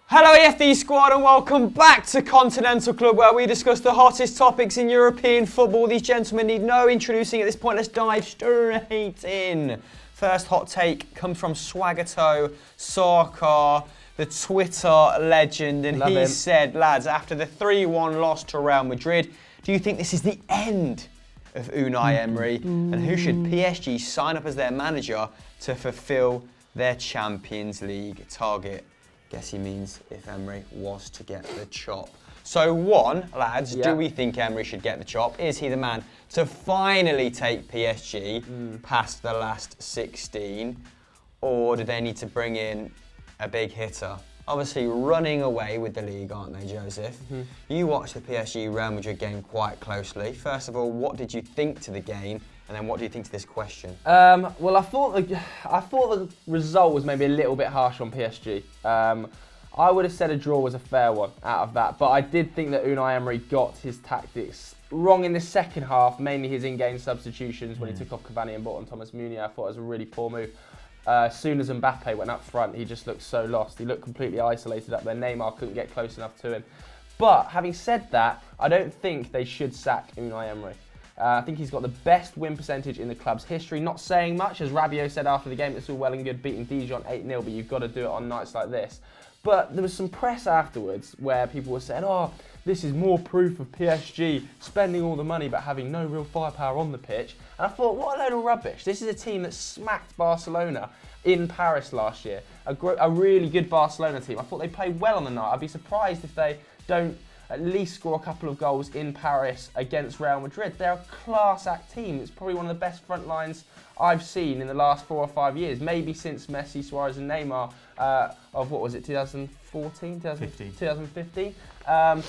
Hello EFD squad and welcome back to Continental Club, where we discuss the hottest topics in European football. These gentlemen need no introducing at this point. Let's dive straight in. First hot take comes from Swagato Sarkar, the Twitter legend, and he said, lads, after the 3-1 loss to Real Madrid, do you think this is the end of Unai Emery? And who should PSG sign up as their manager to fulfill their Champions League target? Guess he means if Emery was to get the chop. So one, lads, do we think Emery should get the chop? Is he the man to finally take PSG past the last 16? Or do they need to bring in a big hitter? Obviously running away with the league, aren't they, Joseph? You watched the PSG Real Madrid game quite closely. First of all, what did you think to the game? And then what do you think to this question? Well, I thought the result was maybe a little bit harsh on PSG. I would have said a draw was a fair one out of that, but I did think that Unai Emery got his tactics wrong in the second half, mainly his in-game substitutions when he took off Cavani and brought on Thomas Meunier. I thought it was a really poor move. As soon as Mbappe went up front, he just looked so lost. He looked completely isolated up there. Neymar couldn't get close enough to him. But having said that, I don't think they should sack Unai Emery. I think he's got the best win percentage in the club's history. Not saying much, as Rabiot said after the game, it's all well and good beating Dijon 8-0, but you've got to do it on nights like this. But there was some press afterwards where people were saying, oh, this is more proof of PSG spending all the money but having no real firepower on the pitch. And I thought, what a load of rubbish. This is a team that smacked Barcelona in Paris last year. A really good Barcelona team. I thought they played well on the night. I'd be surprised if they don't at least score a couple of goals in Paris against Real Madrid. They're a class act team. It's probably one of the best front lines I've seen in the last 4 or 5 years, maybe since Messi, Suarez and Neymar of, what was it, 2014? 2015. I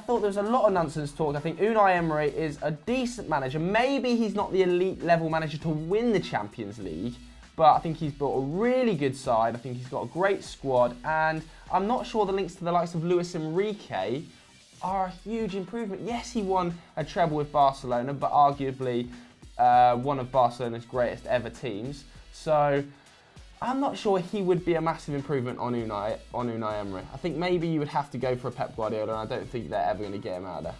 thought there was a lot of nonsense talk. I think Unai Emery is a decent manager. Maybe he's not the elite level manager to win the Champions League, but I think he's built a really good side. I think he's got a great squad, and I'm not sure the links to the likes of Luis Enrique are a huge improvement. Yes, he won a treble with Barcelona, but arguably one of Barcelona's greatest ever teams. So I'm not sure he would be a massive improvement on Unai Emery. I think maybe you would have to go for a Pep Guardiola, and I don't think they're ever going to get him out of there.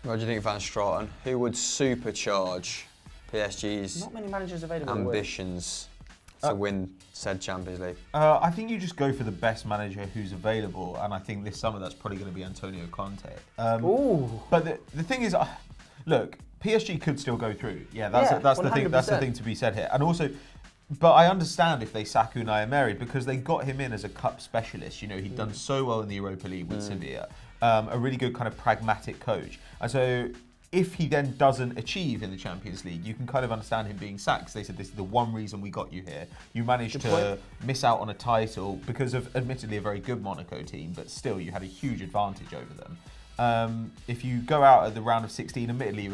What do you think, Van Straten? Who would supercharge PSG's not many managers available ambitions to win said Champions League? I think you just go for the best manager who's available, and I think this summer that's probably going to be Antonio Conte. But the thing is, look, PSG could still go through. Yeah, that's the thing. That's the thing to be said here. And also, but I understand if they sack Unai Emery because they got him in as a cup specialist. You know, he'd done so well in the Europa League with Sevilla. A really good kind of pragmatic coach. And so if he then doesn't achieve in the Champions League, you can kind of understand him being sacked. They said, this is the one reason we got you here. You managed to miss out on a title because of, admittedly, a very good Monaco team, but still, you had a huge advantage over them. If you go out at the round of 16, admittedly, it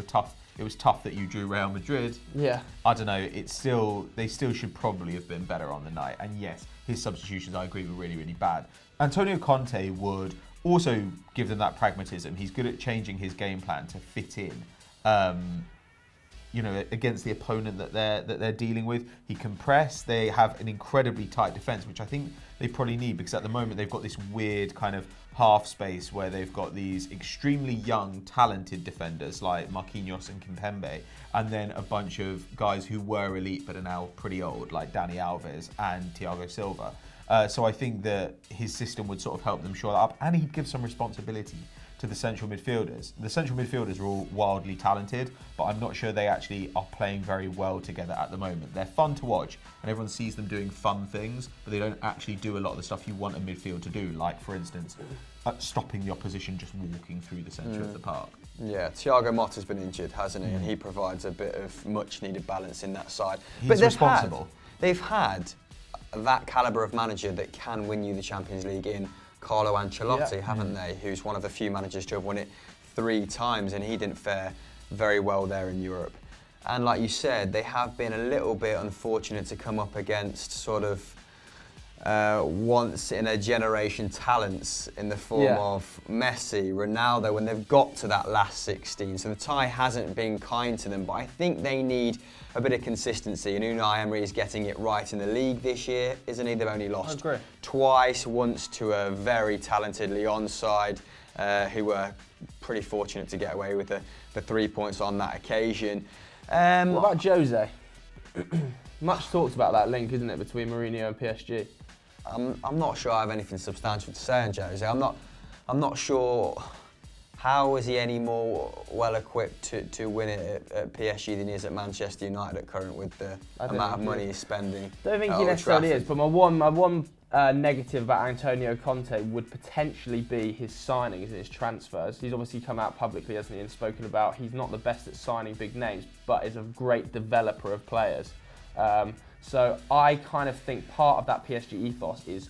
was tough that you drew Real Madrid. Yeah. I don't know, they still should probably have been better on the night. And yes, his substitutions, I agree, were really, really bad. Antonio Conte would also give them that pragmatism. He's good at changing his game plan to fit in, against the opponent that they're dealing with. He can press. They have an incredibly tight defence, which I think they probably need because at the moment they've got this weird kind of half space where they've got these extremely young, talented defenders like Marquinhos and Kimpembe, and then a bunch of guys who were elite but are now pretty old, like Dani Alves and Thiago Silva. So I think that his system would sort of help them shore that up, and he'd give some responsibility to the central midfielders. The central midfielders are all wildly talented, but I'm not sure they actually are playing very well together at the moment. They're fun to watch, and everyone sees them doing fun things, but they don't actually do a lot of the stuff you want a midfield to do, like, for instance, stopping the opposition just walking through the centre of the park. Yeah, Thiago Motta's been injured, hasn't he? And he provides a bit of much-needed balance in that side. He's responsible. They've had that calibre of manager that can win you the Champions League in Carlo Ancelotti, haven't they? Who's one of the few managers to have won it 3 times, and he didn't fare very well there in Europe. And like you said, they have been a little bit unfortunate to come up against sort of once in a generation talents in the form of Messi, Ronaldo, when they've got to that last 16. So the tie hasn't been kind to them, but I think they need a bit of consistency, and Unai Emery is getting it right in the league this year, isn't he? They've only lost twice, once to a very talented Lyon side, who were pretty fortunate to get away with the 3 points on that occasion. What about Jose? Much talked about that link, isn't it, between Mourinho and PSG? I'm not sure I have anything substantial to say on Jose. I'm not sure how is he any more well equipped to win it at PSG than he is at Manchester United at current, with the amount of money he's spending. I don't think he necessarily is, but my one negative about Antonio Conte would potentially be his signings and his transfers. He's obviously come out publicly, hasn't he, and spoken about he's not the best at signing big names, but is a great developer of players. So I kind of think part of that PSG ethos is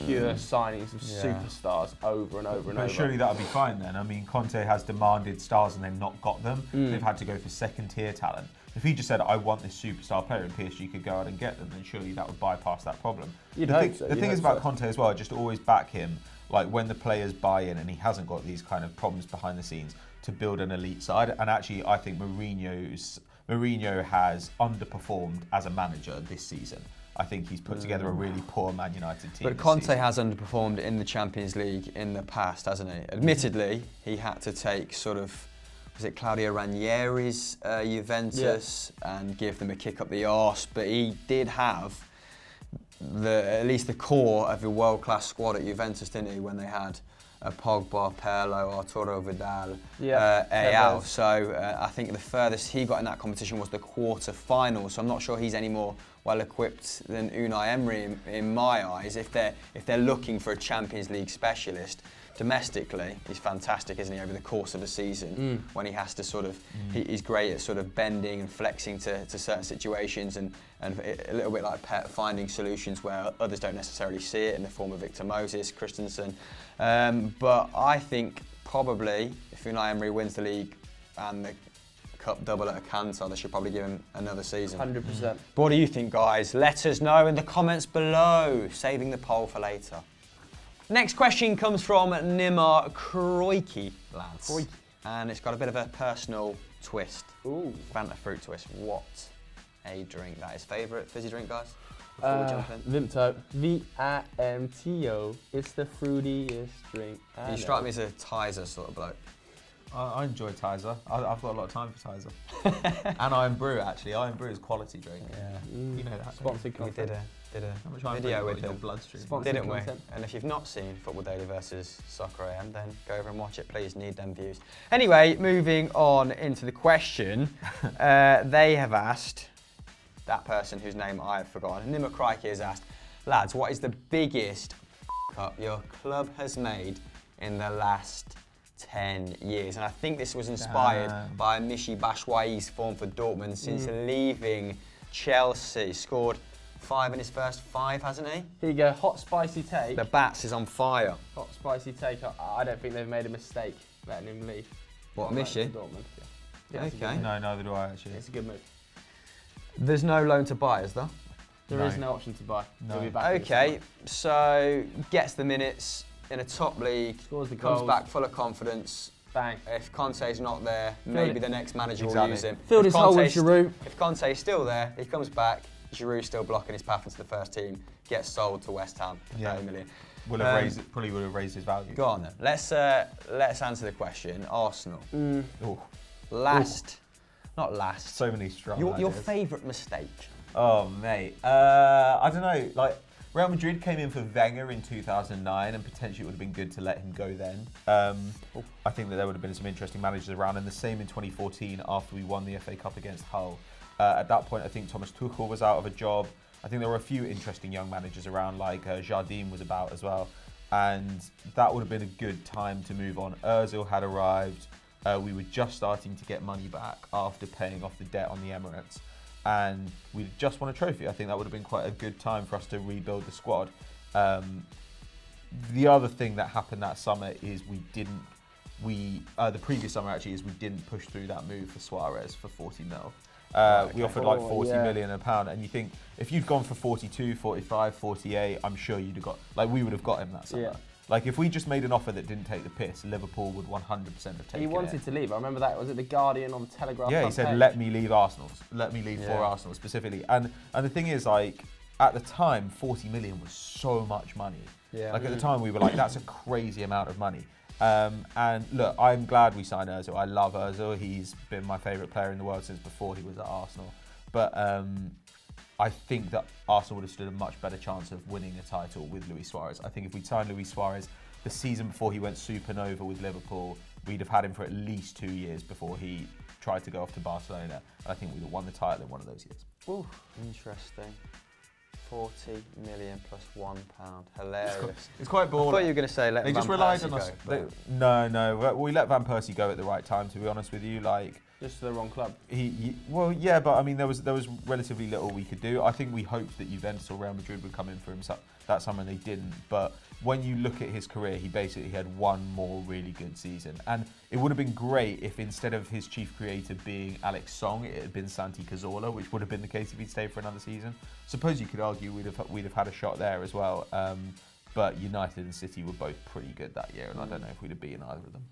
pure signings of superstars over and over and over. But surely that would be fine then. I mean, Conte has demanded stars and they've not got them. They've had to go for second-tier talent. If he just said, I want this superstar player, and PSG could go out and get them, then surely that would bypass that problem. The thing is about Conte as well, just always back him, like when the players buy in and he hasn't got these kind of problems behind the scenes, to build an elite side. And actually, I think Mourinho has underperformed as a manager this season. I think he's put together a really poor Man United team. But Conte has underperformed in the Champions League in the past, hasn't he? Admittedly, he had to take sort of, was it Claudio Ranieri's Juventus and give them a kick up the arse, but he did have at least the core of a world-class squad at Juventus, didn't he, when they had Pogba, Pirlo, Arturo Vidal, Ayal. So I think the furthest he got in that competition was the quarter-final. So I'm not sure he's any more well-equipped than Unai Emery in my eyes. If they're looking for a Champions League specialist, domestically, he's fantastic, isn't he, over the course of a season, when he has to sort of, he's great at sort of bending and flexing to certain situations, and a little bit like Pep, finding solutions where others don't necessarily see it, in the form of Victor Moses, Christensen. But I think probably if Unai Emery wins the league and the Cup double at a Canton, they should probably give him another season. 100%. But what do you think, guys? Let us know in the comments below, saving the poll for later. Next question comes from Nimar Kroiki, lads. And it's got a bit of a personal twist. Ooh. Fanta fruit twist. What a drink. That is favourite fizzy drink, guys? Before we jump in. Vimto. V-I-M-T-O. It's the fruitiest drink. You strike me as a Tizer sort of bloke. I enjoy Tizer. I've got a lot of time for Tizer. And Iron Brew, actually. Iron Brew is quality drink. Yeah. You know that. Sponsored We content. did a Much video with your him, bloodstream. Sponsored didn't we? content. And if you've not seen Football Daily versus Soccer AM, then go over and watch it, please. Need them views. Anyway, moving on into the question. They have asked, that person whose name I have forgotten, Nimar Crikey has asked, lads, what is the biggest up your club has made in the last 10 years? And I think this was inspired by Michy Batshuayi's form for Dortmund since leaving Chelsea. Scored 5 in his first 5, hasn't he? Here you go, hot spicy take. The Bats is on fire. Hot spicy take. I don't think they've made a mistake letting him leave. What, Michy? Dortmund. Yeah, it's a good Okay. move. No, neither do I, actually. It's a good move. There's no loan to buy, is there? There is no option to buy. No. He'll be back in the Okay, so gets the minutes in a top league, Scores the comes goals. back full of confidence. Bang. If Conte's not there, maybe it. the next manager will Exactly. use him. Filled If his hole with Conte's- Giroud. If Conte's still there, he comes back, Giroud's still blocking his path into the first team, gets sold to West Ham for 30 million. Probably would have raised his value. Go on then. Let's answer the question. Arsenal. Oh, Not last. so many strong Your ideas. favourite mistake? Oh, mate. I don't know. Like, Real Madrid came in for Wenger in 2009, and potentially it would have been good to let him go then. I think that there would have been some interesting managers around, and the same in 2014 after we won the FA Cup against Hull. At that point, I think Thomas Tuchel was out of a job. I think there were a few interesting young managers around, like Jardim was about as well, and that would have been a good time to move on. Ozil had arrived. We were just starting to get money back after paying off the debt on the Emirates, and we just won a trophy. I think that would have been quite a good time for us to rebuild the squad. The other thing that happened that summer is the previous summer actually, is we didn't push through that move for Suarez for 40 mil. We offered like 40 yeah. million £1, and you think if you'd gone for 42, 45, 48, I'm sure you'd have got, like, we would have got him that summer. Yeah. Like, if we just made an offer that didn't take the piss, Liverpool would 100% have taken it. He wanted to leave. I remember that. Was it The Guardian on the Telegraph? Yeah, he front said, page? let me leave Arsenal. Let me leave for Arsenal specifically. And the thing is, like, at the time, 40 million was so much money. Yeah. Like, at the time, we were like, that's a crazy amount of money. And look, I'm glad we signed Ozil. I love Ozil. He's been my favourite player in the world since before he was at Arsenal. But I think that Arsenal would have stood a much better chance of winning a title with Luis Suarez. I think if we'd signed Luis Suarez the season before he went supernova with Liverpool, we'd have had him for at least 2 years before he tried to go off to Barcelona. I think we'd have won the title in one of those years. Ooh, interesting. 40 million plus £1. Hilarious. It's quite boring. I thought you were going to say let They Van just relied Persie on us. go, No. We let Van Persie go at the right time, to be honest with you. Like, Just to the wrong club. Well, yeah, but I mean, there was relatively little we could do. I think we hoped that Juventus or Real Madrid would come in for him that summer, and they didn't. But when you look at his career, he basically had one more really good season, and it would have been great if instead of his chief creator being Alex Song, it had been Santi Cazorla, which would have been the case if he'd stayed for another season. Suppose you could argue we'd have had a shot there as well. But United and City were both pretty good that year, and I don't know if we'd have beaten either of them.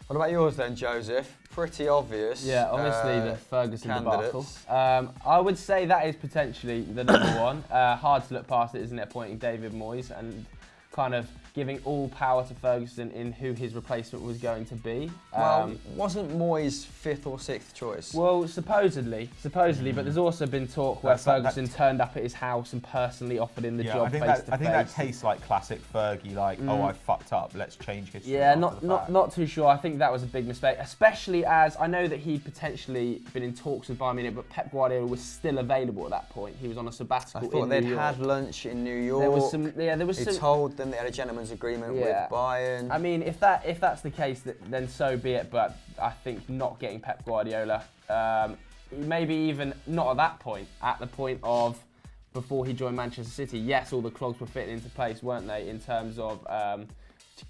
What about yours then, Joseph? Pretty obvious. Yeah, obviously the Ferguson debacle. candidates. I would say that is potentially the number one. Hard to look past it, isn't it, appointing David Moyes and kind of giving all power to Ferguson in who his replacement was going to be. Well, wasn't Moyes 5th or 6th choice? Well, supposedly, but there's also been talk where Ferguson turned up at his house and personally offered him the job face to face. I think that tastes like classic Fergie, like, oh, I fucked up, let's change history. Yeah, not too sure. I think that was a big mistake, especially as I know that he'd potentially been in talks with Bayern Munich, but Pep Guardiola was still available at that point. He was on a sabbatical I thought in they'd New York. had lunch in New York. There was He some. told them they had a gentleman's agreement with Bayern. I mean, if that's the case, then so be it. But I think not getting Pep Guardiola, maybe even not at that point, at the point of before he joined Manchester City. Yes, all the clogs were fitting into place, weren't they? In terms of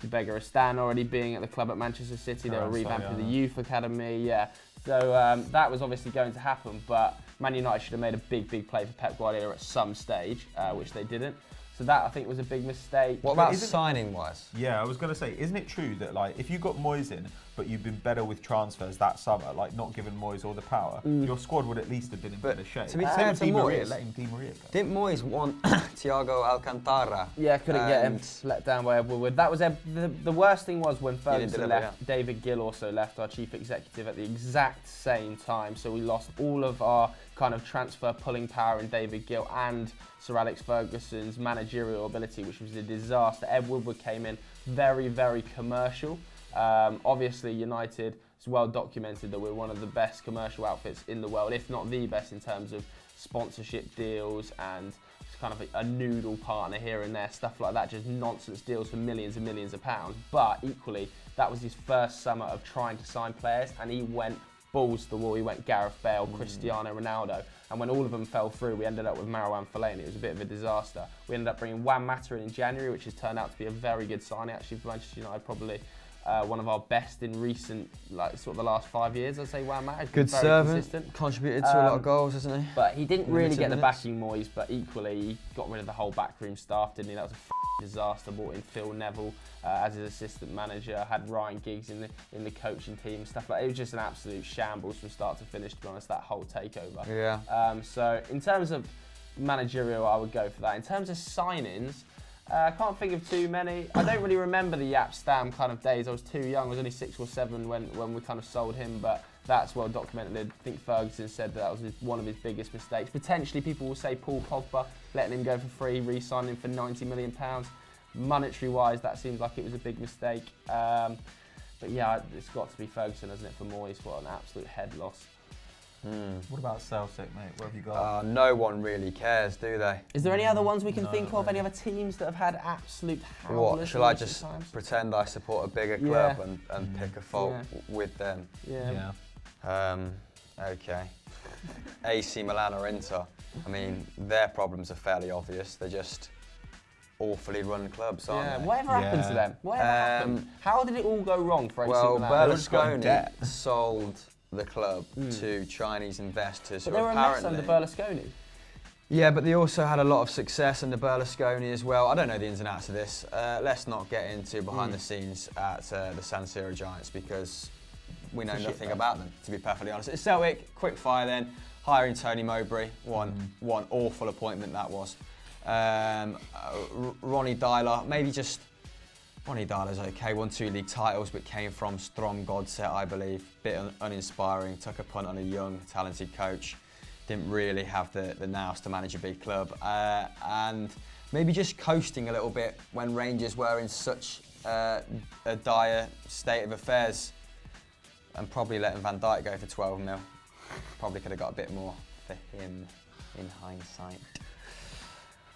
Begaristan already being at the club at Manchester City, they were revamping the youth academy. Yeah, so that was obviously going to happen. But Man United should have made a big play for Pep Guardiola at some stage, which they didn't. So that, I think, was a big mistake. What about signing-wise? Yeah, I was going to say, isn't it true that, like, if you got Moyes in, but you've been better with transfers that summer, like not giving Moyes all the power, your squad would at least have been in better shape. To be fair to Moyes, letting Di Maria go. Didn't Moyes want Thiago Alcantara? Yeah, couldn't get him, let down by Ed Woodward. That was the worst thing was when Ferguson left, David Gill also left, our chief executive, at the exact same time. So we lost all of our kind of transfer pulling power in David Gill and Sir Alex Ferguson's managerial ability, which was a disaster. Ed Woodward came in very commercial. Obviously, United, it's well documented that we're one of the best commercial outfits in the world, if not the best, in terms of sponsorship deals and kind of a noodle partner here and there, stuff like that, just nonsense deals for millions and millions of pounds. But equally, that was his first summer of trying to sign players, and he went balls to the wall. He went Gareth Bale, Cristiano Ronaldo, and when all of them fell through, we ended up with Marouane Fellaini. It was a bit of a disaster. We ended up bringing Juan Mata in January, which has turned out to be a very good signing actually for Manchester United, probably one of our best in recent, like sort of the last 5 years. I'd say Juan Mata has been Good very servant, consistent. Contributed to a lot of goals, hasn't he? But he didn't really get the minutes. backing Moyes, but equally he got rid of the whole backroom staff, didn't he? That was a disaster. Brought in Phil Neville as his assistant manager, had Ryan Giggs in the coaching team, stuff like that. It was just an absolute shambles from start to finish, to be honest, that whole takeover. Yeah. So in terms of managerial, I would go for that. In terms of signings, I can't think of too many. I don't really remember the Jaap Stam kind of days. I was too young. I was only 6 or 7 when we kind of sold him, but that's well documented. I think Ferguson said that was one of his biggest mistakes. Potentially, people will say Paul Pogba, letting him go for free, re-signing him for £90 million. Monetary-wise, that seems like it was a big mistake. But yeah, it's got to be Ferguson, hasn't it, for Moyes? What an absolute head loss. What about Celtic, mate? What have you got? No one really cares, do they? Is there any other ones we can think of? Any other teams that have had absolute howlers? What, shall I in recent just times? pretend I support a bigger club and pick a fault with them? Yeah. Okay. AC Milan or Inter. I mean, their problems are fairly obvious. They're just awfully run clubs, aren't they? Whatever happened to them? Whatever happened? How did it all go wrong for AC Well, Milan? Berlusconi sold the club to Chinese investors But who they were a mess apparently... under Berlusconi. Yeah, but they also had a lot of success under Berlusconi as well. I don't know the ins and outs of this. Let's not get into behind the scenes at the San Siro Giants because we know nothing about them, to be perfectly honest. It's Celtic, quick fire then. Hiring Tony Mowbray, one awful appointment that was. Ronnie Dyler, Ronnie Dyler's okay, won 2 league titles but came from Strom Godset, I believe. Bit uninspiring, took a punt on a young, talented coach. Didn't really have the nous to manage a big club. And maybe just coasting a little bit when Rangers were in such a dire state of affairs. And probably letting Van Dijk go for 12 mil. Probably could have got a bit more for him in hindsight.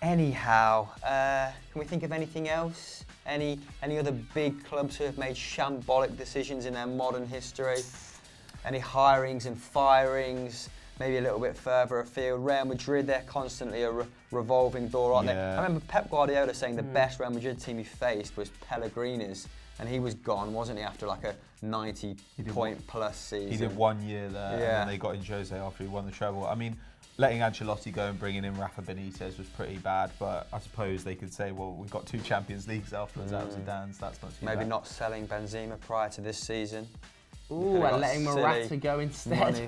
Anyhow, can we think of anything else? Any other big clubs who have made shambolic decisions in their modern history? Any hirings and firings? Maybe a little bit further afield. Real Madrid, they're constantly a revolving door, aren't they? I remember Pep Guardiola saying the best Real Madrid team he faced was Pellegrini's, and he was gone, wasn't he, after like a 90-point-plus season? He did 1 year there, and then they got in Jose after he won the treble. I mean, letting Ancelotti go and bringing in Rafa Benitez was pretty bad, but I suppose they could say, well, we've got 2 Champions Leagues afterwards out of Zidane's, that's not too bad. Maybe not selling Benzema prior to this season. Ooh, and letting Morata go instead. Money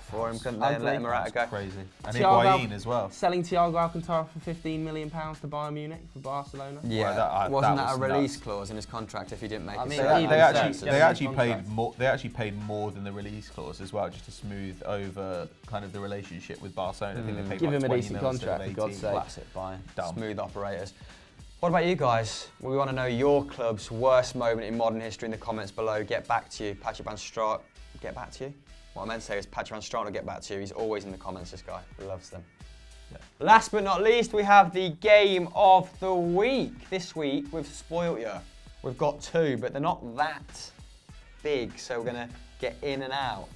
for him, couldn't they? And letting Morata go. Crazy. And Higuain as well. Selling Thiago Alcantara for £15 million to Bayern Munich for Barcelona. Yeah, well, wasn't that that was a release nuts. clause in his contract if he didn't make it? They actually paid more than the release clause as well, just to smooth over kind of the relationship with Barcelona. I think they paid Give like him a 20 decent mil contract, for God's sake. Classic Bayern. Dumb. Smooth operators. What about you guys? We want to know your club's worst moment in modern history in the comments below. Get back to you. Patrick Van Straat, get back to you? What I meant to say is Patrick Van Straat will get back to you. He's always in the comments, this guy. Loves them. Yeah. Last but not least, we have the game of the week. This week, we've spoilt you. We've got 2, but they're not that big, so we're going to get in and out.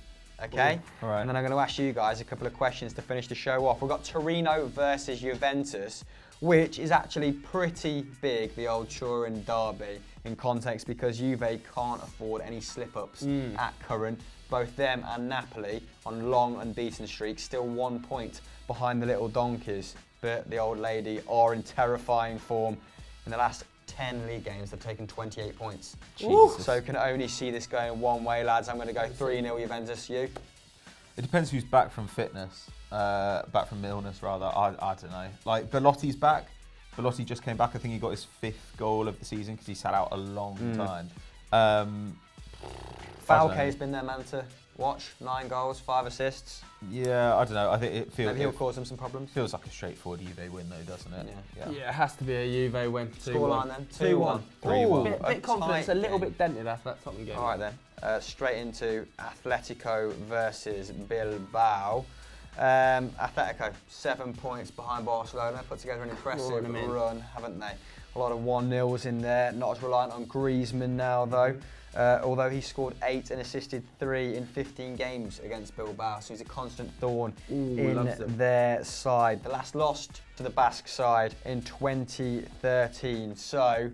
Okay? All right. And then I'm going to ask you guys a couple of questions to finish the show off. We've got Torino versus Juventus, which is actually pretty big, the old Turin derby, in context, because Juve can't afford any slip-ups at current. Both them and Napoli on long unbeaten streaks, still 1 point behind the little donkeys. But the old lady are in terrifying form. In the last 10 league games, they've taken 28 points. So can only see this going one way, lads. I'm going to go 3-0 Juventus. You? It depends who's back from fitness, back from illness rather. I don't know. Like Belotti's back. Belotti just came back. I think he got his 5th goal of the season because he sat out a long time. Falke's been their man to watch. 9 goals, 5 assists. Yeah, I don't know. I think it feels. Maybe he'll cause them some problems. Feels like a straightforward Juve win though, doesn't it? Yeah, it has to be a Juve win. Scoreline then. 2-1. 3-1. Bit confidence, a little bit dented after that Tottenham game. All right then. Straight into Atletico versus Bilbao. Atletico, 7 points behind Barcelona, put together an impressive run, haven't they? A lot of 1-0s in there, not as reliant on Griezmann now though. Although he scored 8 and assisted 3 in 15 games against Bilbao, so he's a constant thorn in their side. The last lost to the Basque side in 2013, so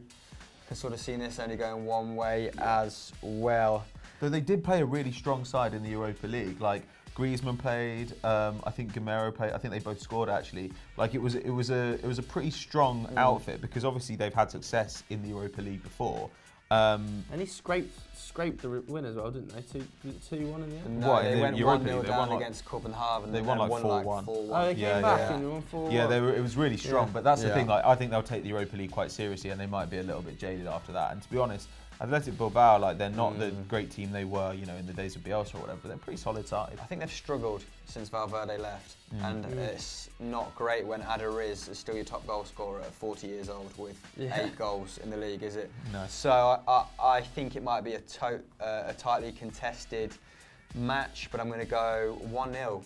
can sort of see this only going one way as well. Though they did play a really strong side in the Europa League, like Griezmann played, I think Gamero played. I think they both scored actually. Like it was a pretty strong outfit because obviously they've had success in the Europa League before. And he scraped the win as well, didn't they? 2-1 in the end? No, they went 1-0 down against Copenhagen. They won like 4-1. Oh, they came back and won 4-1. Yeah, it was really strong. But that's the thing. Like, I think they'll take the Europa League quite seriously, and they might be a little bit jaded after that. And to be honest, Athletic Bilbao, like they're not the great team they were, you know, in the days of Bielsa or whatever. But they're a pretty solid side. I think they've struggled since Valverde left, and it's not great when Adariz is still your top goal scorer at 40 years old with 8 goals in the league, is it? No. So I think it might be a tightly contested match, but I'm going to go 1-0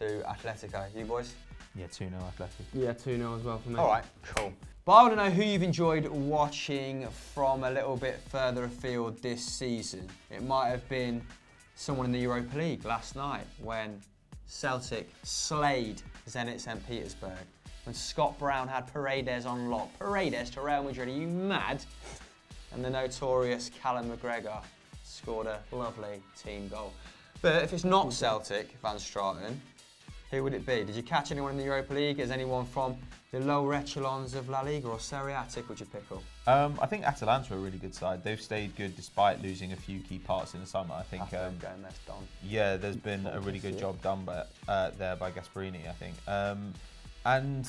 to Atletico. You boys? Yeah, 2-0 Athletic. Yeah, 2-0 as well for me. All right, cool. But I want to know who you've enjoyed watching from a little bit further afield this season. It might have been someone in the Europa League last night when Celtic slayed Zenit St. Petersburg. When Scott Brown had Paredes on lock. Paredes to Real Madrid, are you mad? And the notorious Callum McGregor scored a lovely team goal. But if it's not Celtic, Van Straten, who would it be? Did you catch anyone in the Europa League? Is anyone from the lower echelons of La Liga or Serie A would you pick up? I think Atalanta are a really good side. They've stayed good despite losing a few key parts in the summer. I think. Yeah, there's been a really good job done there by Gasperini, I think. And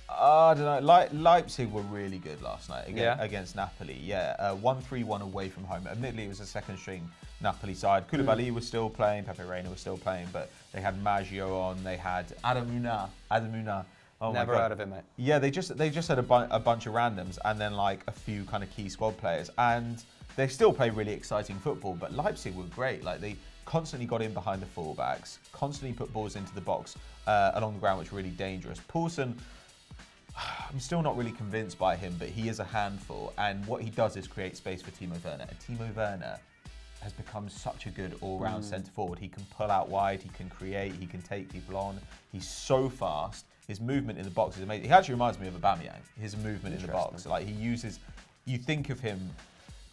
I don't know. Leipzig were really good last night against Napoli. Yeah, 1-3-1 away from home. Admittedly, it was a second-string Napoli side. Koulibaly was still playing. Pepe Reina was still playing, but they had Maggio on. They had Adamuna. Oh Never heard of him, mate. Yeah, they just had a bunch of randoms and then like a few kind of key squad players, and they still play really exciting football. But Leipzig were great. Like they constantly got in behind the fullbacks, constantly put balls into the box along the ground, which was really dangerous. Poulsen, I'm still not really convinced by him, but he is a handful, and what he does is create space for Timo Werner. And Timo Werner has become such a good all-round centre forward. He can pull out wide, he can create, he can take people on. He's so fast. His movement in the box is amazing. He actually reminds me of Aubameyang, his movement in the box. Like you think of him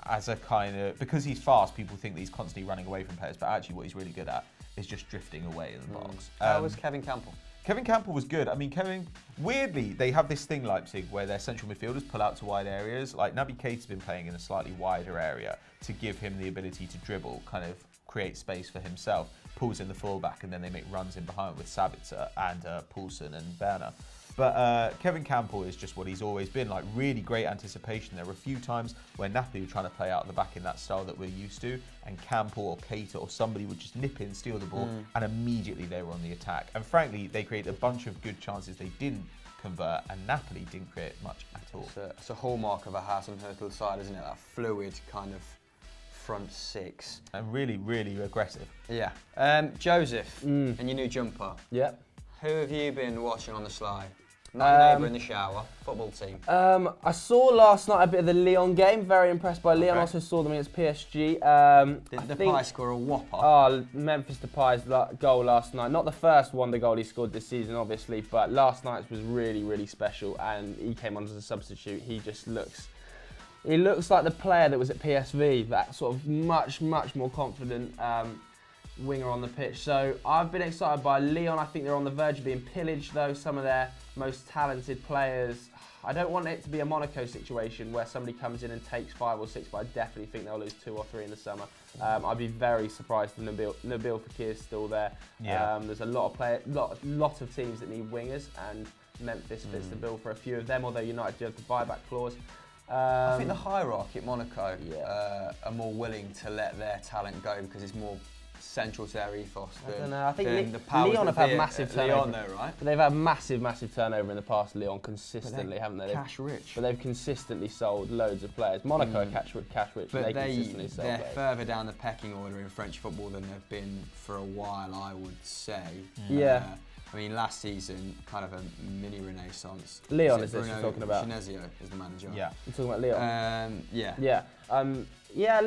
as a kind of, because he's fast, people think that he's constantly running away from players, but actually what he's really good at is just drifting away in the box. How was Kevin Campbell? Kevin Campbell was good. I mean, weirdly, they have this thing, Leipzig, where their central midfielders pull out to wide areas. Like, Naby Keita's been playing in a slightly wider area to give him the ability to dribble, kind of create space for himself, pulls in the fullback, and then they make runs in behind with Sabitzer and Poulsen and Werner. But Kevin Campbell is just what he's always been, like really great anticipation. There were a few times where Napoli were trying to play out the back in that style that we're used to, and Campbell or Keita or somebody would just nip in, steal the ball, and immediately they were on the attack. And frankly, they created a bunch of good chances they didn't convert, and Napoli didn't create much at all. It's a hallmark of a Hasenhüttl side, isn't it? That fluid kind of front six. And really, really aggressive. Yeah. Joseph, and your new jumper. Yeah. Who have you been watching on the sly? Not your neighbour in the shower, football team. I saw last night a bit of the Lyon game, very impressed by Lyon. Also saw them against PSG. Did Depay score a whopper? Oh, Memphis Depay's goal last night. Not the first wonder goal he scored this season, obviously, but last night's was really, really special, and he came on as a substitute. He looks like the player that was at PSV, that sort of much more confident winger on the pitch. So I've been excited by Lyon. I think they're on the verge of being pillaged, though. Some of their most talented players. I don't want it to be a Monaco situation where somebody comes in and takes 5 or 6, but I definitely think they'll lose 2 or 3 in the summer. I'd be very surprised if Nabil Fekir's still there. Yeah. There's a lot of teams that need wingers, and Memphis fits the bill for a few of them, although United do have the buyback clause. I think the hierarchy at Monaco are more willing to let their talent go because it's more central to their ethos. I don't know. I think Lyon have had massive turnover. Lyon, though, right? But they've had massive turnover in the past. Lyon consistently, haven't they? Cash rich. But they've consistently sold loads of players. Monaco are cash rich. But they consistently sell they're players. further down the pecking order in French football than they've been for a while, I would say. Yeah. I mean, last season, kind of a mini renaissance. Lyon is this you're talking about? Chinesio is the manager. Yeah. You're talking about Lyon? Yeah.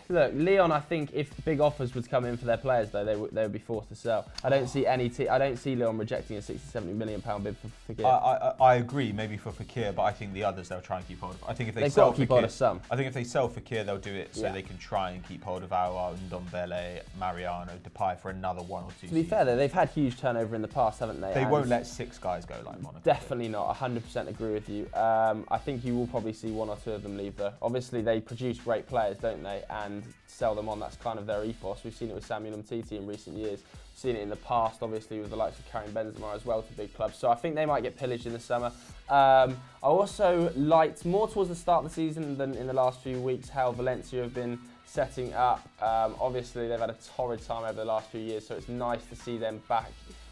Look, Lyon. I think if big offers would come in for their players, though, they would be forced to sell. I don't see Lyon rejecting a £60-70 million bid for Fekir. I agree, maybe for Fekir, but I think the others they'll try and keep hold of. I think if they've got to keep hold of some. I think if they sell Fekir, they'll do it so they can try and keep hold of Aouar, Ndombele, Mariano, Depay for another 1 or 2 To be fair, though, they've had huge turnover in the past, haven't they? They won't let 6 guys go like Monaco. Definitely not. 100% agree with you. I think you will probably see 1 or 2 of them leave, though. Obviously, they produce great players, don't they? And sell them on. That's kind of their ethos. We've seen it with Samuel Umtiti in recent years. We've seen it in the past, obviously, with the likes of Karim Benzema as well to big clubs. So I think they might get pillaged in the summer. I also liked, more towards the start of the season than in the last few weeks, how Valencia have been setting up. Obviously, they've had a torrid time over the last few years, so it's nice to see them back,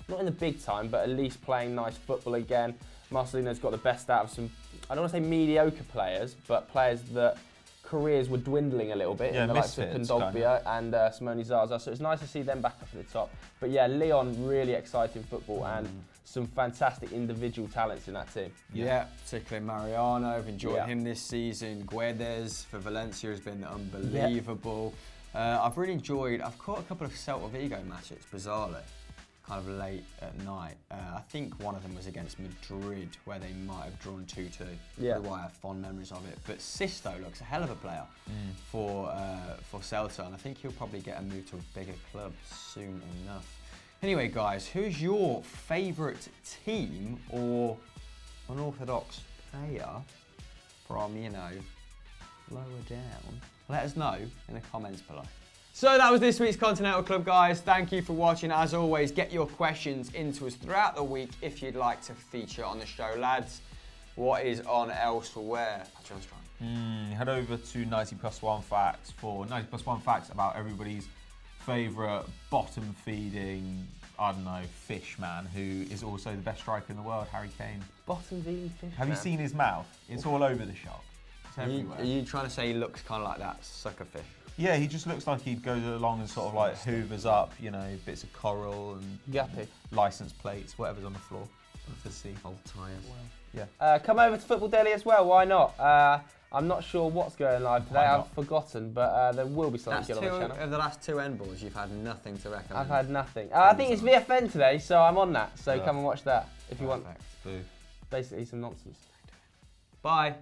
not in the big time, but at least playing nice football again. Marcelino's got the best out of some, I don't want to say mediocre players, but players that careers were dwindling a little bit in the likes of Kondogbia and Simone Zaza, so it's nice to see them back up at the top. But yeah, Lyon, really exciting football and some fantastic individual talents in that team. Yeah, particularly Mariano. I've enjoyed him this season. Guedes for Valencia has been unbelievable. I've really enjoyed. I've caught a couple of Celta Vigo matches, bizarrely. kind of late at night. I think one of them was against Madrid, where they might have drawn 2-2. Yeah. Although I have fond memories of it. But Sisto looks a hell of a player for Celta, and I think he'll probably get a move to a bigger club soon enough. Anyway, guys, who's your favourite team or unorthodox player from, you know, lower down? Let us know in the comments below. So that was this week's Continental Club, guys. Thank you for watching. As always, get your questions into us throughout the week if you'd like to feature on the show. Lads, what is on elsewhere? Patreon Strong. Head over to 90+1 Facts for 90+1 Facts about everybody's favourite bottom-feeding, I don't know, fish man, who is also the best striker in the world, Harry Kane. Bottom-feeding fish. Have you seen his mouth? It's all over the shop. It's everywhere. Are you trying to say he looks kind of like that sucker fish? Yeah, he just looks like he goes along and sort of like hoovers up, you know, bits of coral and Yappy. license plates, whatever's on the floor of the sea. Old tyres. Yeah. Come over to Football Daily as well, why not? I'm not sure what's going live today, I've forgotten, but there will be something good on the channel. Over the last 2 end balls, you've had nothing to recommend. I've had nothing. I think it's VFN today, so I'm on that, so come and watch that if you want Boo. basically some nonsense. Bye.